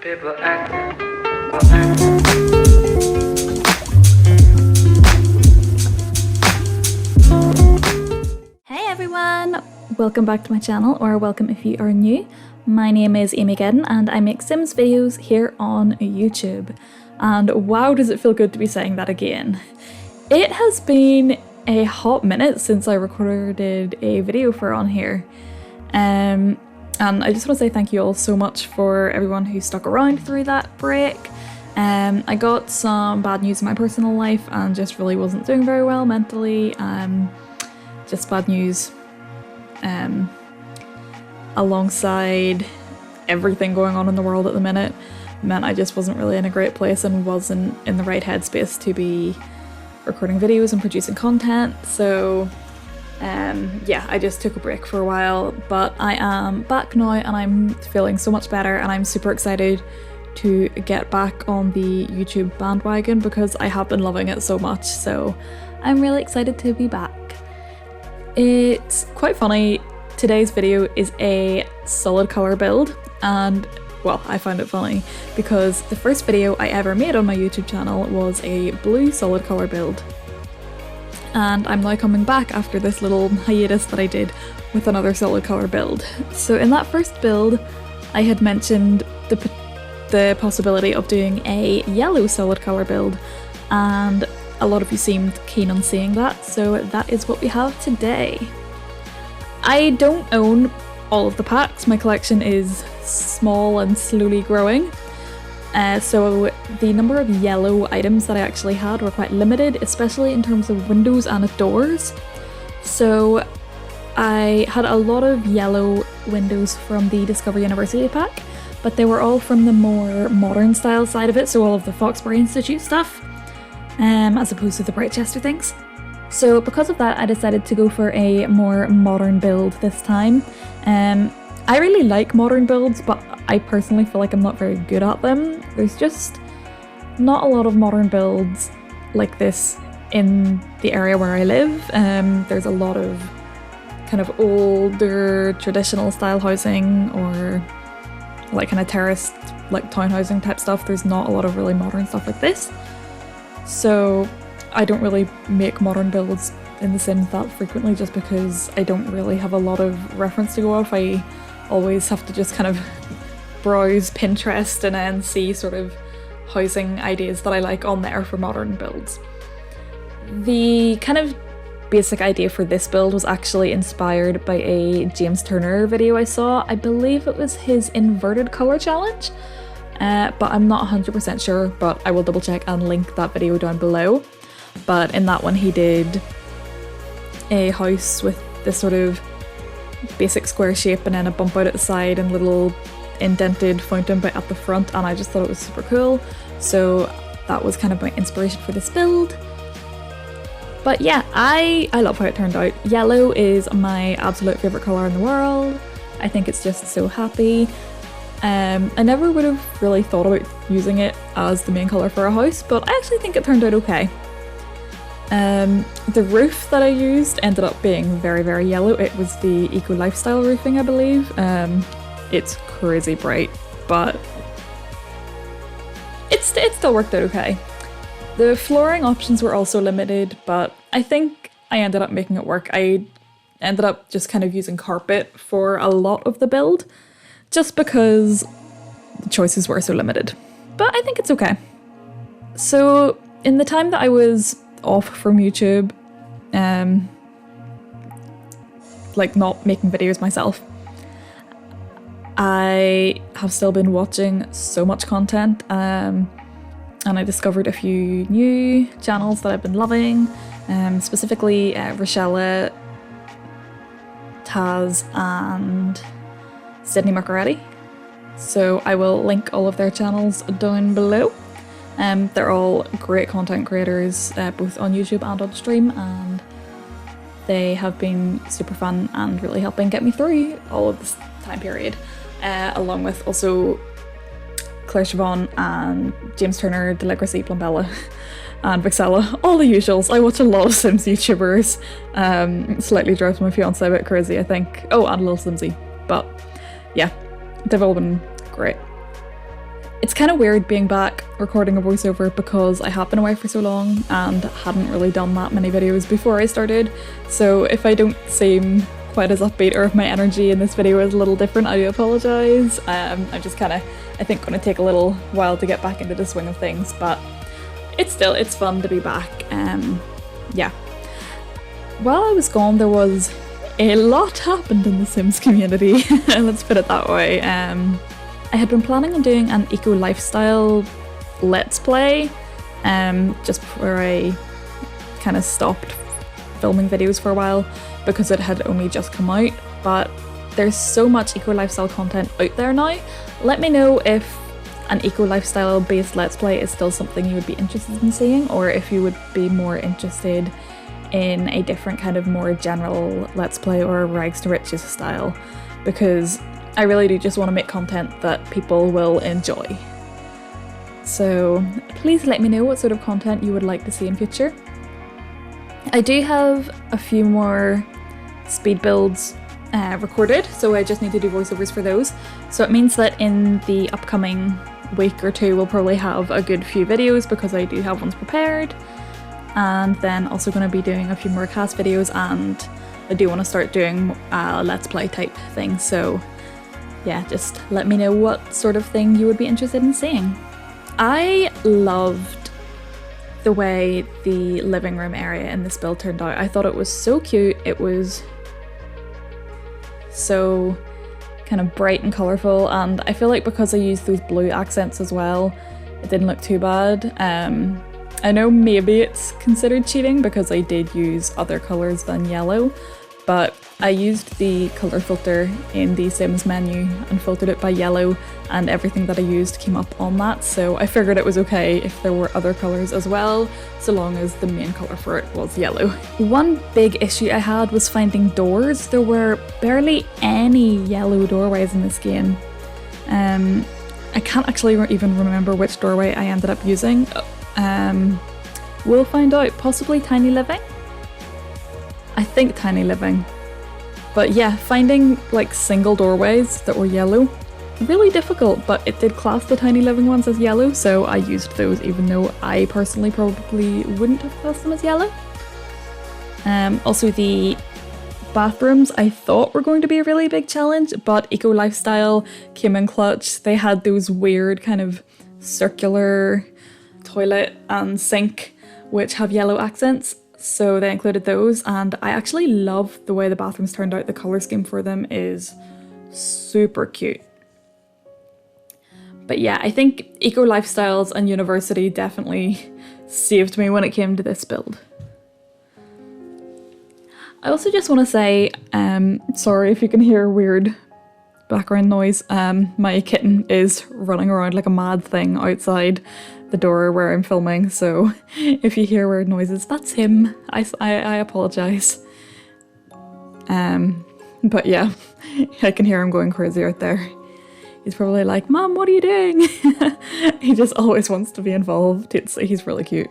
People acting. Hey everyone! Welcome back to my channel, or welcome if you are new. My name is Amy Gedden and I make Sims videos here on YouTube. And wow, does it feel good to be saying that again. It has been a hot minute since I recorded a video for on here. And I just want to say thank you all so much for everyone who stuck around through that break. I got some bad news in my personal life and just really wasn't doing very well mentally. Just bad news alongside everything going on in the world at the minute meant I just wasn't really in a great place and wasn't in the right headspace to be recording videos and producing content. So yeah, I just took a break for a while, but I am back now and I'm feeling so much better and I'm super excited to get back on the YouTube bandwagon because I have been loving it so much, so I'm really excited to be back. It's quite funny, today's video is a solid colour build and well, I found it funny because the first video I ever made on my YouTube channel was a blue solid colour build. And I'm now coming back after this little hiatus that I did with another solid colour build. So in that first build, I had mentioned the possibility of doing a yellow solid colour build, and a lot of you seemed keen on seeing that, so that is what we have today. I don't own all of the packs, my collection is small and slowly growing. So the number of yellow items that I actually had were quite limited, especially in terms of windows and doors. So I had a lot of yellow windows from the Discover University pack, but they were all from the more modern style side of it, so all of the Foxbury Institute stuff, as opposed to the Brightchester things. So because of that, I decided to go for a more modern build this time. I really like modern builds, but I personally feel like I'm not very good at them. There's just not a lot of modern builds like this in the area where I live. There's a lot of kind of older traditional style housing or like kind of terraced like town housing type stuff. There's not a lot of really modern stuff like this. So I don't really make modern builds in The Sims that frequently just because I don't really have a lot of reference to go off. I always have to just kind of browse Pinterest and then see sort of housing ideas that I like on there for modern builds. The kind of basic idea for this build was actually inspired by a James Turner video I saw. I believe it was his inverted colour challenge, but I'm not 100% sure, but I will double check and link that video down below. But in that one he did a house with this sort of basic square shape and then a bump out at the side and little indented fountain bit at the front, and I just thought it was super cool, so that was kind of my inspiration for this build. But yeah, I love how it turned out. Yellow is my absolute favourite colour in the world. I think it's just so happy. I never would have really thought about using it as the main colour for a house, but I actually think it turned out okay. The roof that I used ended up being very, very yellow. It was the Eco Lifestyle roofing, I believe. It's crazy bright, but it still worked out okay. The flooring options were also limited, but I think I ended up making it work. I ended up just kind of using carpet for a lot of the build, just because the choices were so limited. But I think it's okay. So in the time that I was off from YouTube, like not making videos myself, I have still been watching so much content, and I discovered a few new channels that I've been loving, specifically Rochella, Taz and Sydney Macoretta. So I will link all of their channels down below. They're all great content creators, both on YouTube and on stream, and they have been super fun and really helping get me through all of this time period, along with also Claire Siobhan and James Turner, Deligracy, Plumbella and Vixella, all the usuals. I watch a lot of Sims YouTubers, slightly drives my fiance a bit crazy I think. Oh, and a little Simsy, but yeah, they've all been great. It's kind of weird being back recording a voiceover because I have been away for so long and hadn't really done that many videos before I started. So if I don't seem quite as upbeat or if my energy in this video is a little different, I do apologise. I'm just kind of, I think, going to take a little while to get back into the swing of things, but it's fun to be back. Yeah. While I was gone, there was a lot happened in the Sims community, let's put it that way. I had been planning on doing an eco lifestyle let's play, just before I kind of stopped filming videos for a while because it had only just come out, but there's so much eco lifestyle content out there now. Let me know if an eco lifestyle based let's play is still something you would be interested in seeing, or if you would be more interested in a different kind of more general let's play or rags to riches style, because I really do just want to make content that people will enjoy. So please let me know what sort of content you would like to see in future. I do have a few more speed builds recorded, so I just need to do voiceovers for those. So it means that in the upcoming week or two we'll probably have a good few videos because I do have ones prepared. And then also going to be doing a few more cast videos, and I do want to start doing let's play type things. So yeah, just let me know what sort of thing you would be interested in seeing. I loved the way the living room area in this build turned out. I thought it was so cute. It was so kind of bright and colourful, and I feel like because I used those blue accents as well, it didn't look too bad. I know maybe it's considered cheating because I did use other colours than yellow, but I used the colour filter in the Sims menu and filtered it by yellow, and everything that I used came up on that, so I figured it was okay if there were other colours as well, so long as the main colour for it was yellow. One big issue I had was finding doors. There were barely any yellow doorways in this game. I can't actually even remember which doorway I ended up using. We'll find out. Possibly Tiny Living? I think Tiny Living. But yeah, finding like single doorways that were yellow, really difficult, but it did class the Tiny Living ones as yellow, so I used those even though I personally probably wouldn't have classed them as yellow. Also the bathrooms I thought were going to be a really big challenge, but Eco Lifestyle came in clutch. They had those weird kind of circular toilet and sink which have yellow accents, so they included those, and I actually love the way the bathrooms turned out. The colour scheme for them is super cute. But yeah, I think Eco Lifestyles and University definitely saved me when it came to this build. I also just want to say, sorry if you can hear weird background noise, my kitten is running around like a mad thing outside the door where I'm filming, so if you hear weird noises, that's him. I apologise. But yeah, I can hear him going crazy out there. He's probably like, "Mom, what are you doing?" He just always wants to be involved. He's really cute.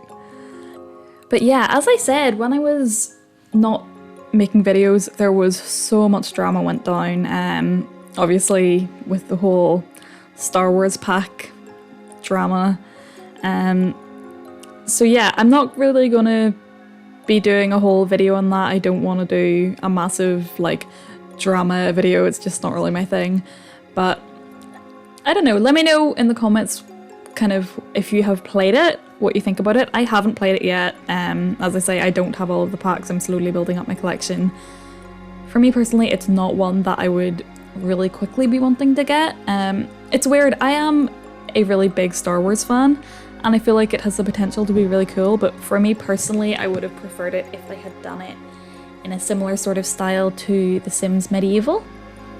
But yeah, as I said, when I was not making videos, there was so much drama went down. Obviously with the whole Star Wars pack drama. So yeah, I'm not really gonna be doing a whole video on that. I don't want to do a massive like drama video. It's just not really my thing. But I don't know, let me know in the comments kind of if you have played it, what you think about it. I haven't played it yet. As I say, I don't have all of the packs. I'm slowly building up my collection. For me personally, it's not one that I would really quickly be wanting to get. It's weird, I am a really big Star Wars fan, and I feel like it has the potential to be really cool, but for me personally, I would have preferred it if they had done it in a similar sort of style to The Sims Medieval,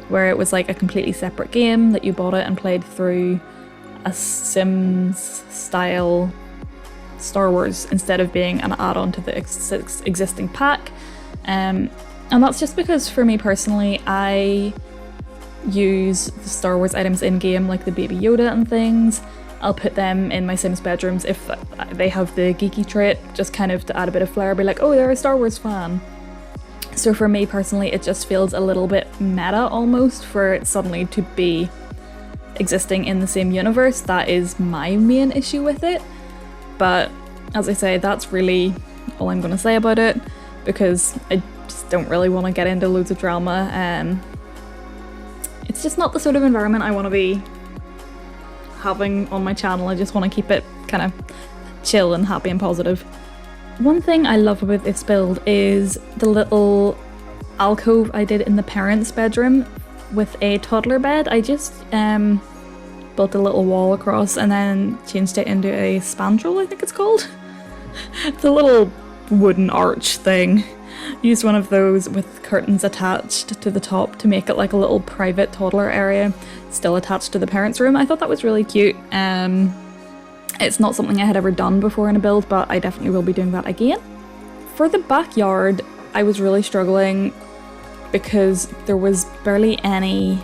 where it was like a completely separate game that you bought it and played through a Sims style Star Wars instead of being an add-on to the existing pack. And that's just because for me personally, I use the Star Wars items in-game, like the Baby Yoda and things. I'll put them in my Sims bedrooms if they have the geeky trait, just kind of to add a bit of flair, be like, oh, they're a Star Wars fan. So for me personally, it just feels a little bit meta almost for it suddenly to be existing in the same universe. That is my main issue with it. But as I say, that's really all I'm going to say about it, because I just don't really want to get into loads of drama. It's just not the sort of environment I want to be having on my channel. I just want to keep it kind of chill and happy and positive. One thing I love about this build is the little alcove I did in the parents' bedroom with a toddler bed. I just built a little wall across and then changed it into a spandrel, I think it's called. It's a little wooden arch thing. Used one of those with curtains attached to the top to make it like a little private toddler area, still attached to the parents' room. I thought that was really cute. It's not something I had ever done before in a build, but I definitely will be doing that again. For the backyard, I was really struggling because there was barely any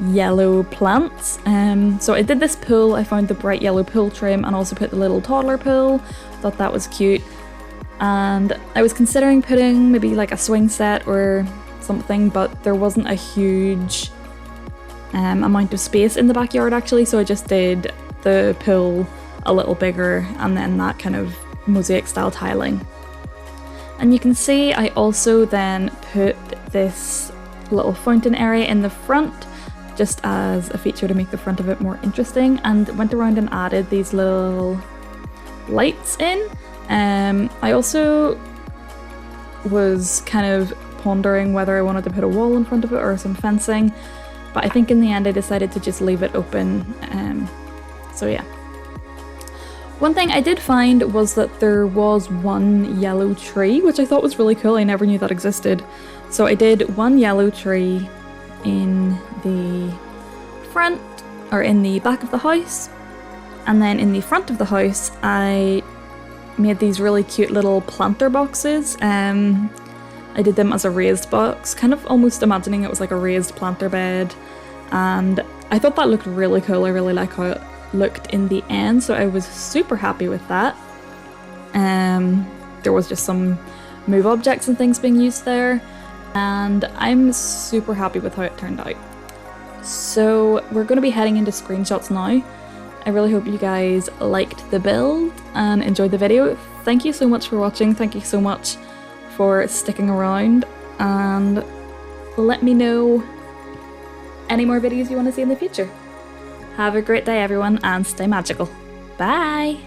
yellow plants. So I did this pool. I found the bright yellow pool trim and also put the little toddler pool. Thought that was cute. And I was considering putting maybe like a swing set or something, but there wasn't a huge amount of space in the backyard actually, so I just did the pool a little bigger and then that kind of mosaic style tiling. And you can see I also then put this little fountain area in the front just as a feature to make the front of it more interesting, and went around and added these little lights in. I also was kind of pondering whether I wanted to put a wall in front of it or some fencing, but I think in the end I decided to just leave it open. So yeah. One thing I did find was that there was one yellow tree, which I thought was really cool. I never knew that existed. So I did one yellow tree in the front, or in the back of the house, and then in the front of the house I made these really cute little planter boxes. I did them as a raised box, kind of almost imagining it was like a raised planter bed, and I thought that looked really cool. I really like how it looked in the end, so I was super happy with that. There was just some move objects and things being used there, and I'm super happy with how it turned out. So we're going to be heading into screenshots now. I really hope you guys liked the build and enjoyed the video. Thank you so much for watching, thank you so much for sticking around, and let me know any more videos you want to see in the future. Have a great day everyone, and stay magical. Bye!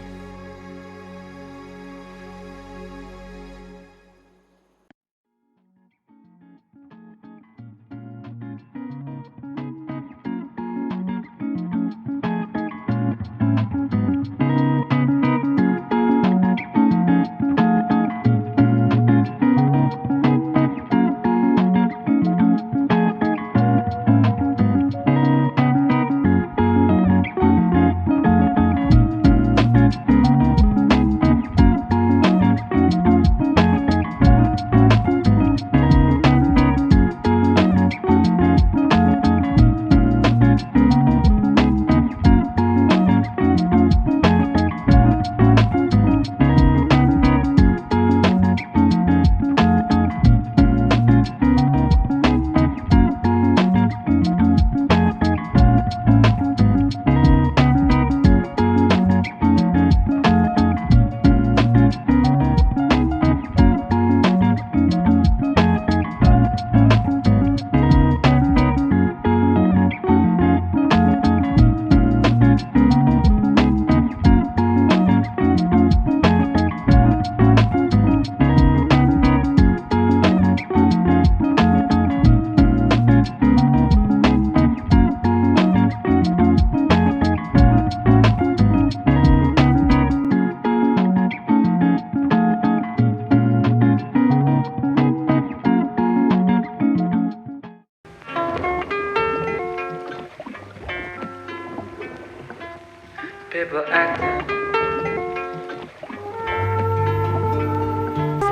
People acting.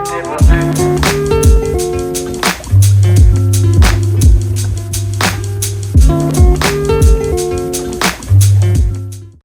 People acting.